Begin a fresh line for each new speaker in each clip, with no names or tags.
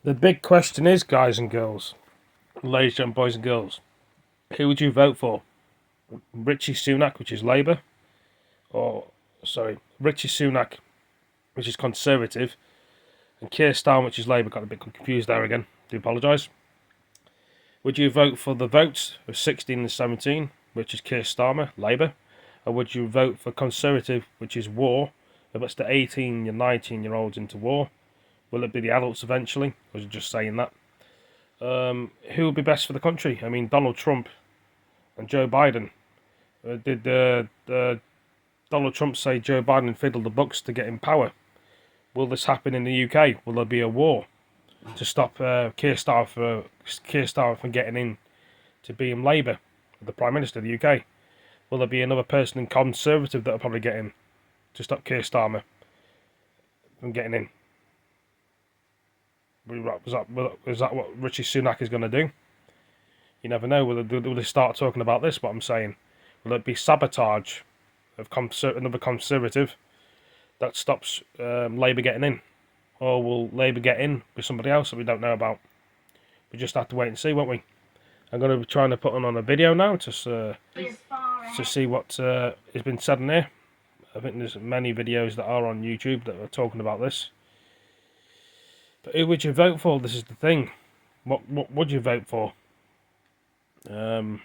The big question is, guys and girls, ladies and boys and girls, who would you vote for? Richie Sunak, which is Labour, Richie Sunak, which is Conservative, and Keir Starmer, which is Labour. Got a bit confused there again. Do apologise. Would you vote for the votes of 16 and 17, which is Keir Starmer, Labour, or would you vote for Conservative, which is war? If it's the 18 and 19-year-olds into war, will it be the adults eventually? Or was it just saying that? Who would be best for the country? I mean, Donald Trump and Joe Biden. Did Donald Trump say Joe Biden fiddled the books to get in power? Will this happen in the UK? Will there be a war to stop Keir Starmer from getting in to being Labour, the Prime Minister of the UK? Will there be another person in Conservative that will probably get in to stop Keir Starmer from getting in? Is that what Richie Sunak is going to do? You never know. Will they start talking about this? What I'm saying. Will it be sabotage of another Conservative that stops Labour getting in? Or will Labour get in with somebody else that we don't know about? We just have to wait and see, won't we? I'm going to be trying to put on a video now to see what has been said in here. I think there's many videos that are on YouTube that are talking about this. But who would you vote for? This is the thing. What would you vote for? It's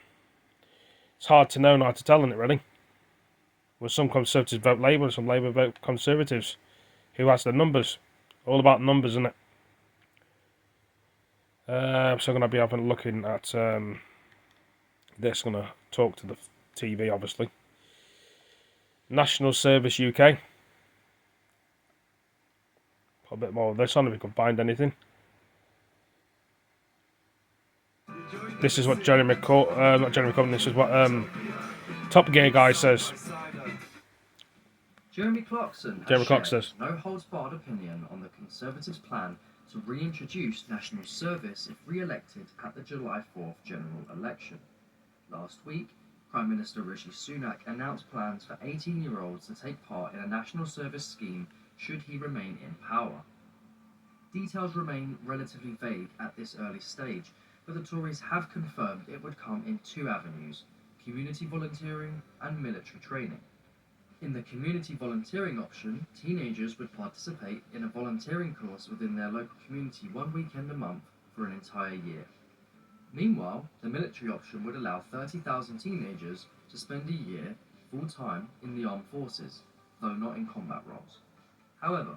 hard to know, not to tell, isn't it, really? Will some Conservatives vote Labour, some Labour vote Conservatives? Who has the numbers? All about numbers, isn't it? So I'm going to be looking at this. I'm going to talk to the TV, obviously. National Service UK. Put a bit more of this on if we can find anything. This is what Jeremy Corbyn, this is what Top Gear guy says.
Jeremy Clarkson
says
no holds barred opinion on the Conservatives' plan to reintroduce national service if re-elected at the July 4th general election. Last week, Prime Minister Richie Sunak announced plans for 18-year-olds to take part in a national service scheme should he remain in power. Details remain relatively vague at this early stage, but the Tories have confirmed it would come in two avenues: community volunteering and military training. In the community volunteering option, teenagers would participate in a volunteering course within their local community one weekend a month for an entire year. Meanwhile, the military option would allow 30,000 teenagers to spend a year full-time in the armed forces, though not in combat roles. However,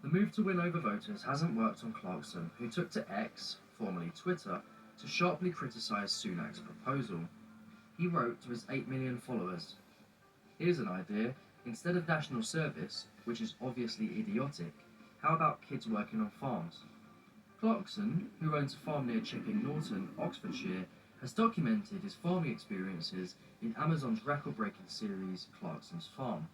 the move to win over voters hasn't worked on Clarkson, who took to X, formerly Twitter, to sharply criticise Sunak's proposal. He wrote to his 8 million followers, "Here's an idea. Instead of national service, which is obviously idiotic, how about kids working on farms?" Clarkson, who owns a farm near Chipping Norton, Oxfordshire, has documented his farming experiences in Amazon's record-breaking series Clarkson's Farm.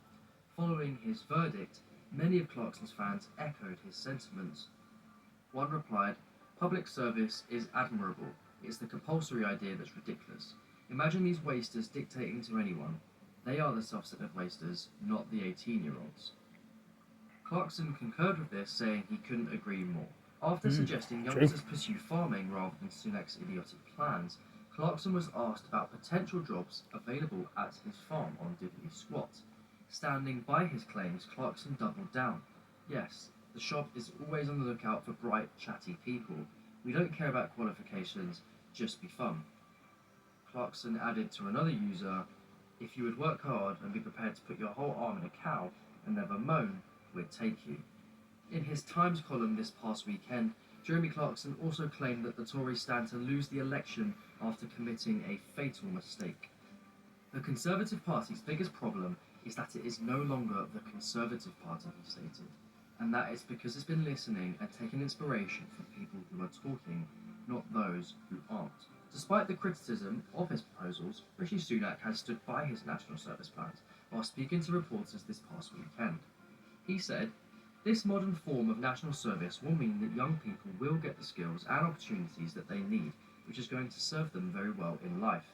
Following his verdict, many of Clarkson's fans echoed his sentiments. One replied, "Public service is admirable. It's the compulsory idea that's ridiculous. Imagine these wasters dictating to anyone. They are the self-centered wasters, not the 18-year-olds. Clarkson concurred with this, saying he couldn't agree more. After suggesting youngsters pursue farming rather than Sunak's idiotic plans, Clarkson was asked about potential jobs available at his farm on Diddley Squat. Standing by his claims, Clarkson doubled down. "Yes, the shop is always on the lookout for bright, chatty people. We don't care about qualifications, just be fun." Clarkson added to another user, "If you would work hard and be prepared to put your whole arm in a cow and never moan, we'd take you." In his Times column this past weekend, Jeremy Clarkson also claimed that the Tories stand to lose the election after committing a fatal mistake. The Conservative Party's biggest problem is that it is no longer the Conservative Party, he stated, and that is because it's been listening and taking inspiration from people who are talking, not those who aren't. Despite the criticism of his proposals, Rishi Sunak has stood by his national service plans while speaking to reporters this past weekend. He said, "This modern form of national service will mean that young people will get the skills and opportunities that they need, which is going to serve them very well in life.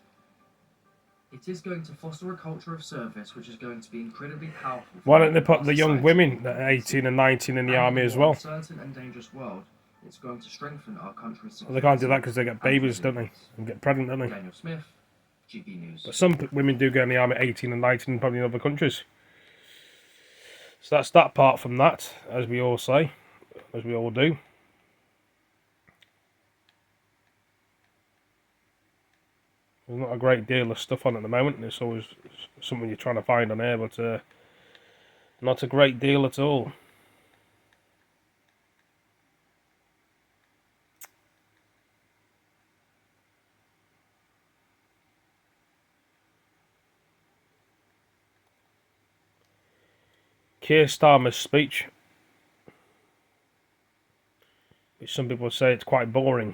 It is going to foster a culture of service which is going to be incredibly powerful."
Why don't they put the young women at 18 and 19 in the army as well?
In a certain and dangerous world, It's going to strengthen our country's
Well, they can't do that because they get
and
babies, don't they?
resilience.
And get pregnant, don't they?
Daniel Smith, GB News.
But some women do go in the army at 18 and 19, probably in other countries. So that's that part from that, as we all say, as we all do. There's not a great deal of stuff on at the moment. It's always something you're trying to find on here, but not a great deal at all. Keir Starmer's speech, which some people say it's quite boring.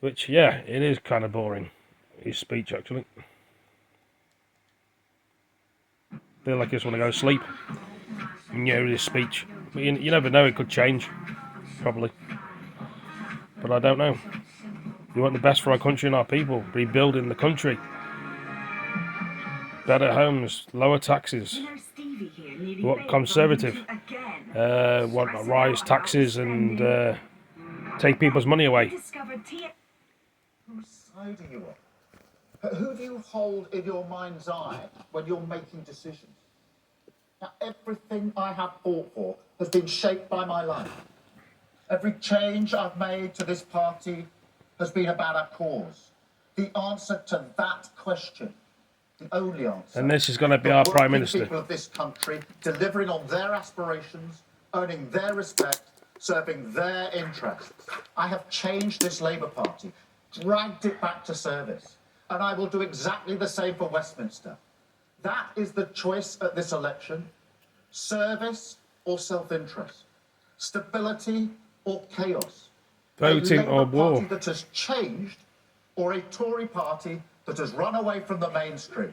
Which, yeah, it is kind of boring, his speech, actually. I feel like I just want to go to sleep when you hear his speech. But you never know, it could change, probably. But I don't know. We want the best for our country and our people, rebuilding the country. Better homes, lower taxes. We want Conservative. Want to rise taxes and take people's money away.
Whose side are you on? Who do you hold in your mind's eye when you're making decisions? Now, everything I have fought for has been shaped by my life. Every change I've made to this party has been about a cause. The answer to that question, the only answer.
And this is going to be our Prime Minister.
People of this country delivering on their aspirations, earning their respect, serving their interests. I have changed this Labour Party, dragged it back to service, and I will do exactly the same for Westminster. That is the choice at this election: service or self-interest, stability or chaos,
Voting
a Labour
or war.
Party that has changed, or a Tory party that has run away from the mainstream.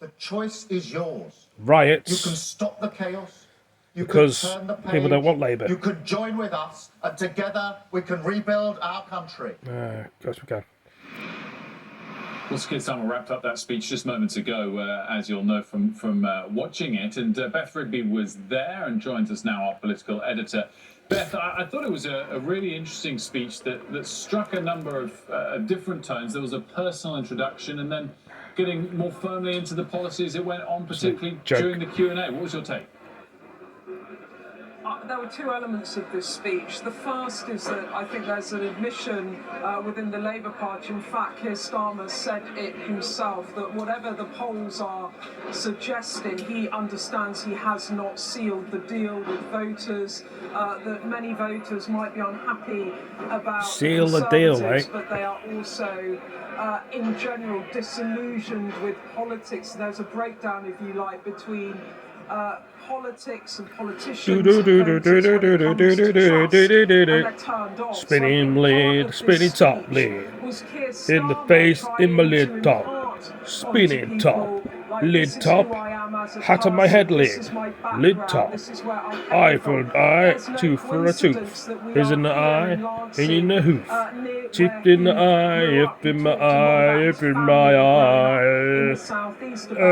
The choice is yours. You can
Riots,
stop the chaos. You
because
can turn the page.
people don't want Labour.
You could join with us, and together we can rebuild our country.
Of course we can.
Well, Keir Starmer wrapped up that speech just moments ago, as you'll know from watching it. And Beth Rigby was there and joins us now, our political editor. Beth, I thought it was a really interesting speech that struck a number of different tones. There was a personal introduction and then getting more firmly into the policies it went on, particularly during the Q&A. What was your take?
There were two elements of this speech. The first is that I think there's an admission within the Labour Party. In fact, Keir Starmer said it himself, that whatever the polls are suggesting, he understands he has not sealed the deal with voters, that many voters might be unhappy about
Seal the deal,
Conservatives,
eh?
but they are also in general disillusioned with politics. There's a breakdown, if you like, between politics and politicians
Spinning lid, spinning top lid, in the face, in my lid top, spinning top, lid top, hat on my head lid, lid top, eye for an eye, tooth for a tooth, is in the eye, in the hoof, tip in the eye, if in my eye, if in my eye,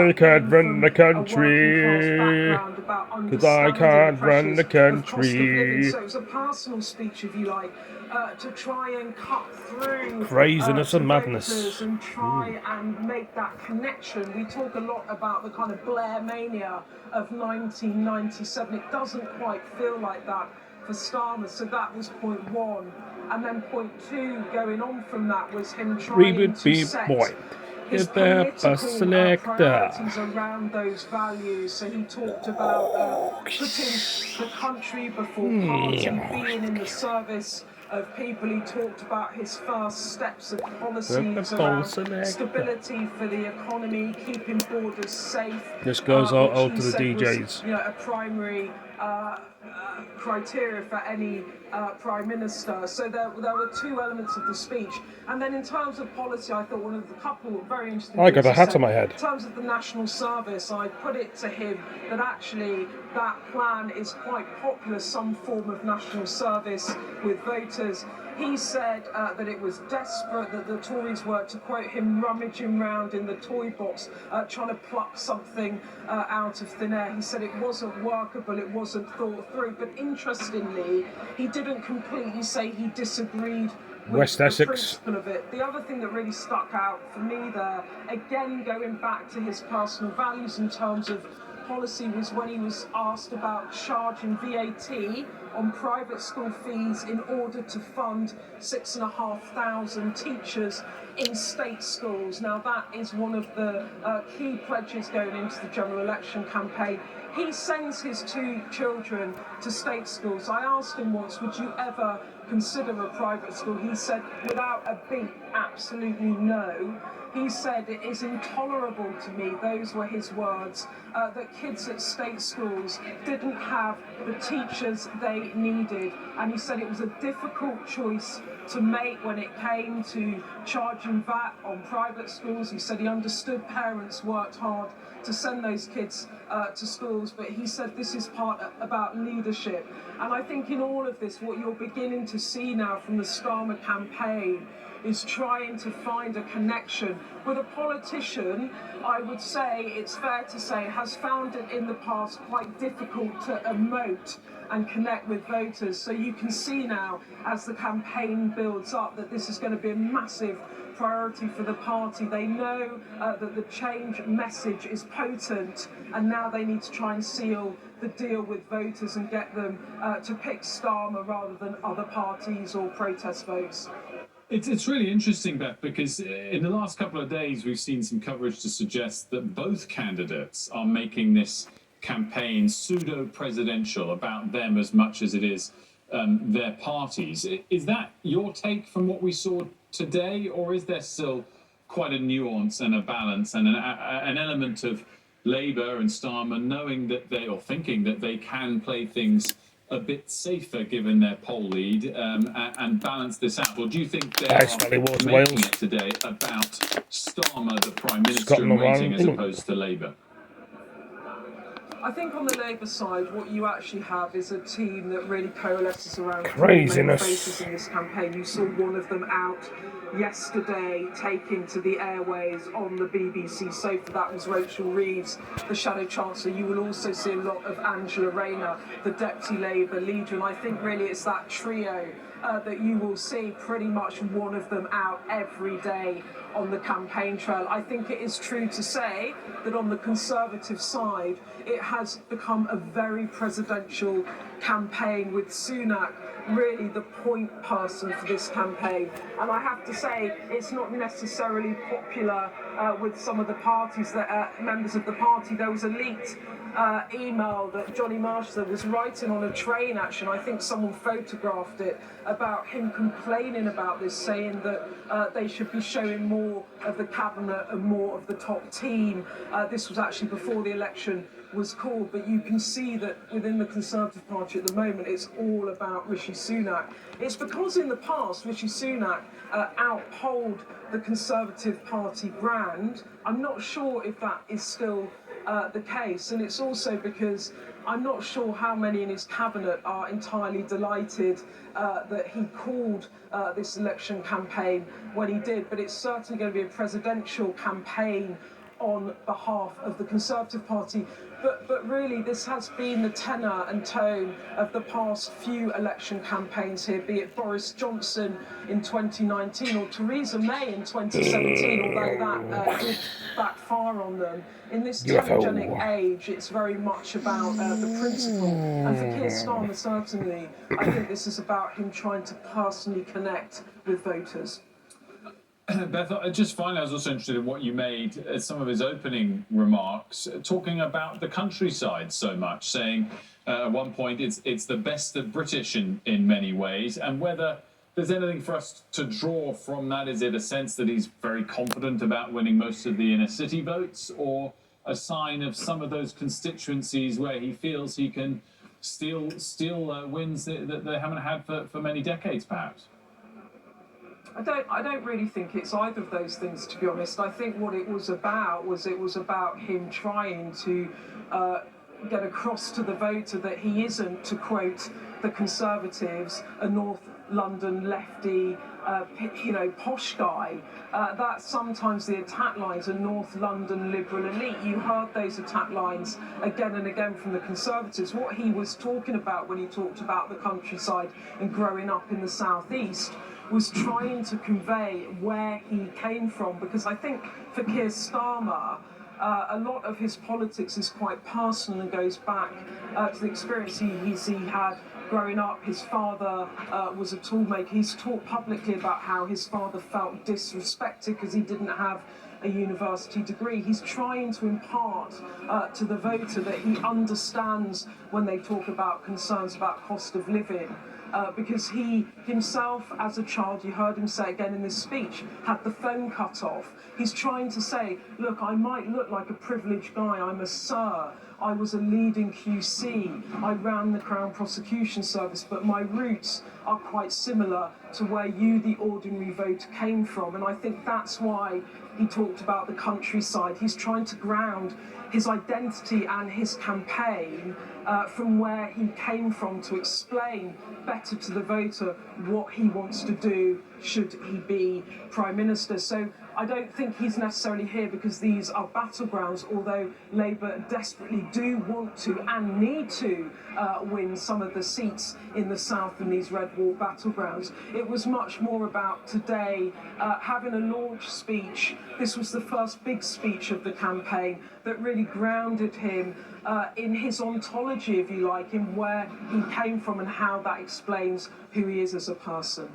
I can't run the country. Because I can't run the country.
So it was a personal speech, if you like, to try and cut through
Craziness and
to
madness.
voters and try and make that connection. We talk a lot about the kind of Blair mania of 1997. It doesn't quite feel like that for Starmer. So that was point one. And then point two, going on from that, was him trying to set his political priorities around those values. So he talked about putting the country before party, being in the service of people. He talked about his first steps of policies around stability for the economy, keeping borders safe.
This goes all to the DJs.
Was, a primary criteria for any Prime Minister. So there were two elements of the speech. And then in terms of policy, I thought one of the couple of very interesting
I got
things
a hat
he
on my
said.
head.
In terms of the national service, I put it to him that actually that plan is quite popular, some form of national service with voters. He said that it was desperate, that the Tories were, to quote him, rummaging round in the toy box, trying to pluck something out of thin air. He said it wasn't workable, it wasn't thought through. But interestingly, he didn't completely say he disagreed with
West
the
Essex.
principle of it. The other thing that really stuck out for me there, again going back to his personal values in terms of policy, was when he was asked about charging VAT on private school fees in order to fund 6,500 teachers in state schools. Now that is one of the key pledges going into the general election campaign. He sends his 2 children to state schools. I asked him once, would you ever consider a private school? He said, without a beat, absolutely no. He said, it is intolerable to me, those were his words, that kids at state schools didn't have the teachers they needed. And he said it was a difficult choice to make when it came to charging VAT on private schools. He said he understood parents worked hard to send those kids to schools, but he said this is part about leadership. And I think in all of this, what you're beginning to see now from the Starmer campaign is trying to find a connection with a politician. I would say, it's fair to say, has found it in the past quite difficult to emote and connect with voters. So you can see now, as the campaign builds up, that this is going to be a massive priority for the party. They know that the change message is potent, and now they need to try and seal the deal with voters and get them to pick Starmer rather than other parties or protest votes.
It's really interesting, Beth, because in the last couple of days we've seen some coverage to suggest that both candidates are making this campaign pseudo-presidential, about them as much as it is their parties. Is that your take from what we saw today, or is there still quite a nuance and a balance and an element of Labour and Starmer knowing that or thinking that they can play things a bit safer given their poll lead and balance this out? Or do you think they are making it today about Starmer, the Prime Minister in waiting, as opposed to Labour?
I think on the Labour side, what you actually have is a team that really coalesces around
craziness
faces in this campaign. You saw one of them out yesterday taking to the airways on the BBC sofa. That was Rachel Reeves, the Shadow Chancellor. You will also see a lot of Angela Rayner, the Deputy Labour leader. And I think really it's that trio that you will see, pretty much one of them out every day on the campaign trail. I think it is true to say that on the Conservative side, it has become a very presidential campaign, with Sunak really the point person for this campaign. And I have to say, it's not necessarily popular with some of the parties that members of the party. There was a leaked email that Johnny Marshall was writing on a train, actually. I think someone photographed it, about him complaining about this, saying that they should be showing more of the cabinet and more of the top team. This was actually before the election was called, but you can see that within the Conservative Party at the moment, it's all about Rishi Sunak. It's because in the past, Rishi Sunak outpolled the Conservative Party brand. I'm not sure if that is still the case, and it's also because I'm not sure how many in his cabinet are entirely delighted that he called this election campaign when he did, but it's certainly going to be a presidential campaign on behalf of the Conservative Party. But really, this has been the tenor and tone of the past few election campaigns here, be it Boris Johnson in 2019 or Theresa May in 2017, although that did backfire on them. In this telegenic age, it's very much about the principle. And for Keir Starmer, certainly, I think this is about him trying to personally connect with voters.
Beth, just finally, I was also interested in what you made as some of his opening remarks, talking about the countryside so much, saying at one point it's the best of British in many ways, and whether there's anything for us to draw from that. Is it a sense that he's very confident about winning most of the inner city votes, or a sign of some of those constituencies where he feels he can steal wins that they haven't had for many decades, perhaps?
I don't really think it's either of those things, to be honest. I think what it was about him trying to get across to the voter that he isn't, to quote the Conservatives, a London lefty, posh guy, that sometimes the attack lines are North London liberal elite. You heard those attack lines again and again from the Conservatives. What he was talking about when he talked about the countryside and growing up in the southeast was trying to convey where he came from, because I think for Keir Starmer, a lot of his politics is quite personal and goes back to the experience he had growing up. His father was a toolmaker. He's talked publicly about how his father felt disrespected because he didn't have a university degree. He's trying to impart to the voter that he understands when they talk about concerns about cost of living. Because he himself, as a child, you heard him say again in this speech, had the phone cut off. He's trying to say, look, I might look like a privileged guy, I'm a sir, I was a leading QC, I ran the Crown Prosecution Service, but my roots are quite similar to where you, the ordinary voter, came from. And I think that's why he talked about the countryside. He's trying to ground his identity and his campaign from where he came from, to explain better to the voter what he wants to do should he be Prime Minister. So I don't think he's necessarily here because these are battlegrounds, although Labour desperately do want to and need to win some of the seats in the south in these red wall battlegrounds. It was much more about today having a launch speech. This was the first big speech of the campaign that really grounded him in his ontology, if you like, in where he came from and how that explains who he is as a person.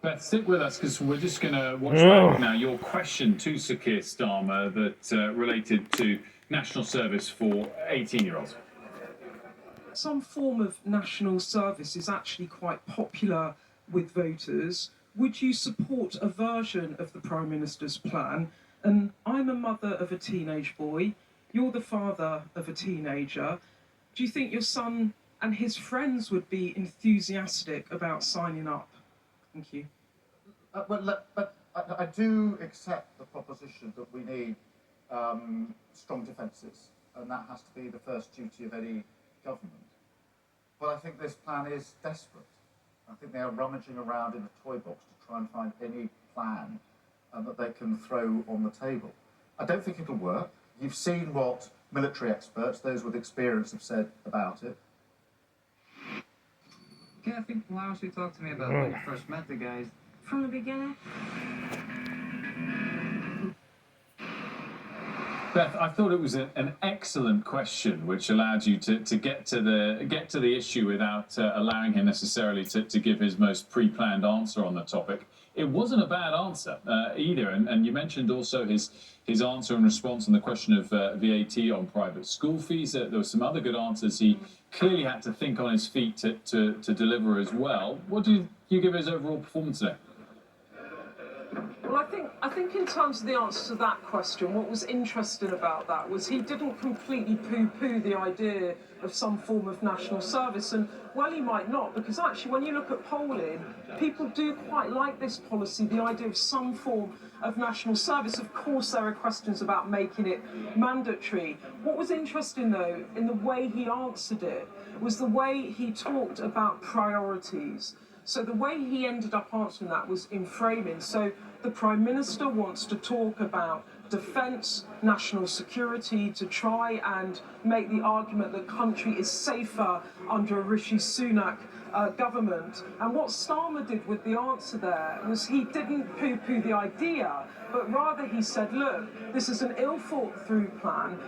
Beth, stick with us because we're just going to watch back now your question to Sir Keir Starmer that related to national service for 18-year-olds.
Some form of national service is actually quite popular with voters. Would you support a version of the Prime Minister's plan? And I'm a mother of a teenage boy. You're the father of a teenager. Do you think your son and his friends would be enthusiastic about signing up? Thank you.
But I do accept the proposition that we need strong defences, and that has to be the first duty of any government. But I think this plan is desperate. I think they are rummaging around in the toy box to try and find any plan that they can throw on the table. I don't think it'll work. You've seen what military experts, those with experience, have said about it.
Yeah, I think why don't you talk to me about when you first met the guys from the beginning?
Beth, I thought it was an excellent question, which allowed you to get to the issue without allowing him necessarily to give his most pre-planned answer on the topic. It wasn't a bad answer either, and you mentioned also his answer and response on the question of VAT on private school fees. There were some other good answers. He clearly had to think on his feet to deliver as well. What do you give his overall performance today?
Well, I think in terms of the answer to that question, what was interesting about that was he didn't completely poo-poo the idea of some form of national service. And, well, he might not, because actually when you look at polling, people do quite like this policy, the idea of some form of national service. Of course, there are questions about making it mandatory. What was interesting, though, in the way he answered it, was the way he talked about priorities. So the way he ended up answering that was in framing. So the Prime Minister wants to talk about defence, national security, to try and make the argument that the country is safer under a Richie Sunak government. And what Starmer did with the answer there was he didn't poo-poo the idea, but rather he said, look, this is an ill-thought-through plan.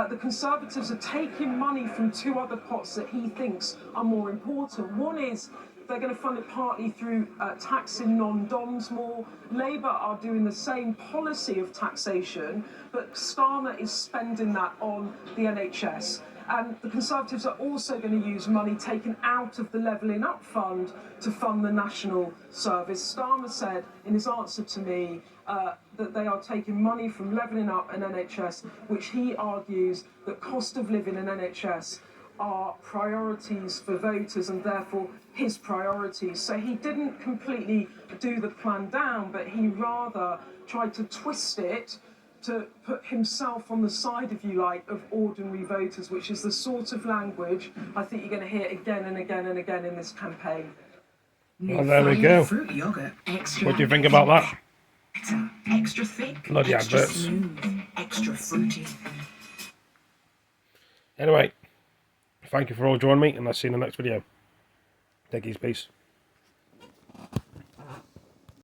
The Conservatives are taking money from two other pots that he thinks are more important. One is they're going to fund it partly through taxing non-doms more. Labour are doing the same policy of taxation, but Starmer is spending that on the NHS. And the Conservatives are also going to use money taken out of the Levelling Up Fund to fund the national service. Starmer said in his answer to me that they are taking money from Levelling Up and NHS, which he argues that cost of living in NHS are priorities for voters and therefore his priorities. So he didn't completely do the plan down, but he rather tried to twist it to put himself on the side, if you like, of ordinary voters, which is the sort of language I think you're going to hear again and again and again in this campaign.
Well, there we go.
Fruit yogurt, extra
What do you think about that?
bitter, extra thick,
Bloody
extra
adverts.
smooth, extra fruity.
Anyway, thank you for all joining me, and I'll see you in the next video. Take easy, peace.